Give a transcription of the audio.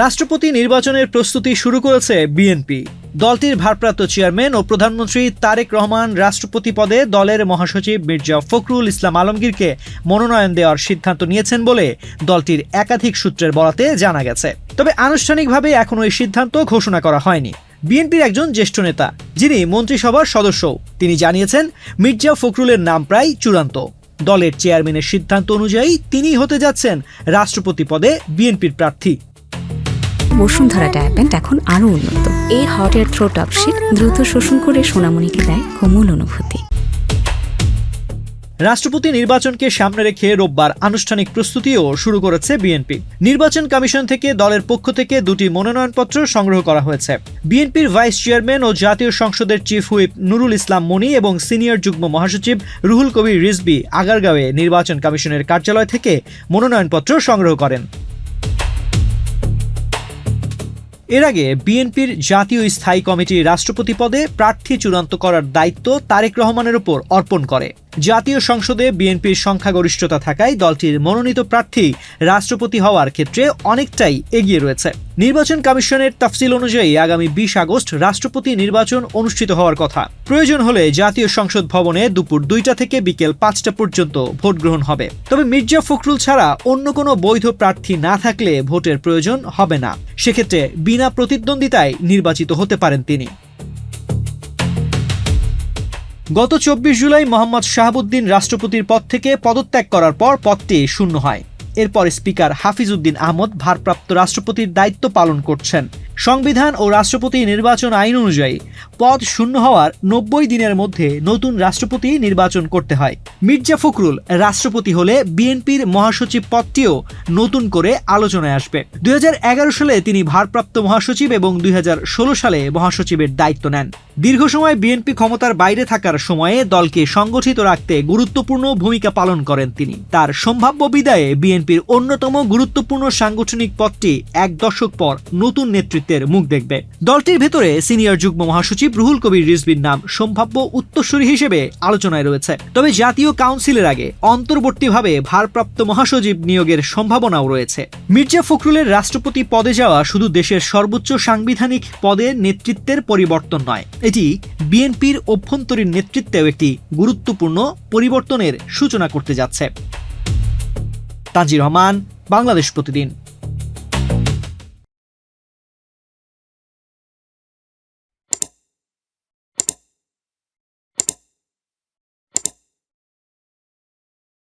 রাষ্ট্রপতি নির্বাচনের প্রস্তুতি শুরু করেছে বিএনপি। দলটির ভারপ্রাপ্ত চেয়ারম্যান ও প্রধানমন্ত্রী তারেক রহমান রাষ্ট্রপতি পদে দলের মহাসচিব মির্জা ফখরুল ইসলাম আলমগীরকে মনোনয়ন দেওয়ার সিদ্ধান্ত নিয়েছেন বলে দলটির একাধিক সূত্রের বরাতে জানা গেছে। তবে আনুষ্ঠানিকভাবে এখনো এই সিদ্ধান্ত ঘোষণা করা হয়নি। বিএনপির একজন জ্যেষ্ঠ নেতা, যিনি মন্ত্রিসভার সদস্যও, তিনি জানিয়েছেন মির্জা ফখরুলের নাম প্রায় চূড়ান্ত। দলের চেয়ারম্যানের সিদ্ধান্ত অনুযায়ী তিনিই হতে যাচ্ছেন রাষ্ট্রপতি পদে বিএনপির প্রার্থী। বসুন্ধরা ডায়াপেন্ট এখন আরো উন্নত। এই hot air through top sheet দ্রুত শোষণ করে সোনামণিকে দেয় কোমল অনুভূতি। রাষ্ট্রপতি নির্বাচনকে সামনে রেখে রোববার আনুষ্ঠানিক প্রস্তুতিও শুরু করেছে বিএনপি। নির্বাচন কমিশন থেকে দলের পক্ষ থেকে 2টি মনোনয়নপত্র সংগ্রহ করা হয়েছে। বিএনপির ভাইস চেয়ারম্যান ও জাতীয় সংসদের চিফ হুইপ নুরুল ইসলাম মনি এবং সিনিয়র যুগ্ম মহাসচিব রুহুল কবির রিজভী আগারগাঁওয়ে নির্বাচন কমিশনের কার্যালয় থেকে মনোনয়নপত্র সংগ্রহ করেন। এর আগে বিএনপির জাতীয় স্থায়ী কমিটি রাষ্ট্রপতি পদে প্রার্থী চূড়ান্ত করার দায়িত্ব তারেক রহমানের উপর অর্পণ করে। জাতীয় সংসদে বিএনপির সংখ্যাগরিষ্ঠতা থাকায় দলটির মনোনীত প্রার্থী রাষ্ট্রপতি হওয়ার ক্ষেত্রে অনেকটাই এগিয়ে রয়েছে। নির্বাচন কমিশনের তফসিল অনুযায়ী আগামী 20 আগস্ট রাষ্ট্রপতি নির্বাচন অনুষ্ঠিত হওয়ার কথা। প্রয়োজন হলে জাতীয় সংসদ ভবনে দুপুর 2টা থেকে বিকেল 5টা পর্যন্ত ভোট গ্রহণ হবে। তবে মির্জা ফখরুল ছাড়া অন্য কোনো বৈধ প্রার্থী না থাকলে ভোটের প্রয়োজন হবে না। সেক্ষেত্রে বিনা প্রতিদ্বন্দ্বিতায় নির্বাচিত হতে পারেন তিনি। গত 24 জুলাই মোহাম্মদ শাহাবুদ্দিন রাষ্ট্রপতির পদ থেকে পদত্যাগ করার পর পদটি শূন্য হয়। এরপর স্পিকার হাফিজ উদ্দিন আহমদ ভারপ্রাপ্ত রাষ্ট্রপতির দায়িত্ব পালন করছেন। সংবিধান ও রাষ্ট্রপতি নির্বাচন আইন অনুযায়ী পদ শূন্য হওয়ার 90 দিনের মধ্যে নতুন রাষ্ট্রপতি নির্বাচন করতে হয়। মির্জা ফখরুল রাষ্ট্রপতি হলে বিএনপির মহাসচিব পদটিও নতুন করে আলোচনায় আসবে। 2011 সালে তিনি ভারপ্রাপ্ত মহাসচিব এবং 2016 সালে মহাসচিবের দায়িত্ব নেন। দীর্ঘ সময় বিএনপি ক্ষমতার বাইরে থাকার সময়ে দলকে সংগঠিত রাখতে গুরুত্বপূর্ণ ভূমিকা পালন করেন তিনি। তার সম্ভাব্য বিদায়ে বিএনপির অন্যতম গুরুত্বপূর্ণ সাংগঠনিক পদটি 1 দশক পর নতুন নেতৃত্বের মুখ দেখবে। দলটির ভেতরে সিনিয়র যুগ্ম মহাসচিব রুহুল কবির রিজভীর নাম সম্ভাব্য উত্তরসূরি হিসেবে আলোচনায় রয়েছে। তবে জাতীয় কাউন্সিলের আগে অন্তর্বর্তীভাবে ভারপ্রাপ্ত মহাসচিব নিয়োগের সম্ভাবনাও রয়েছে। মির্জা ফখরুলের রাষ্ট্রপতি পদে যাওয়া শুধু দেশের সর্বোচ্চ সাংবিধানিক পদের নেতৃত্বের পরিবর্তন নয়, এটি বিএনপির অভ্যন্তরীণ নেতৃত্বেও একটি গুরুত্বপূর্ণ পরিবর্তনের সূচনা করতে যাচ্ছে। তানজির রহমান, বাংলাদেশ প্রতিদিন।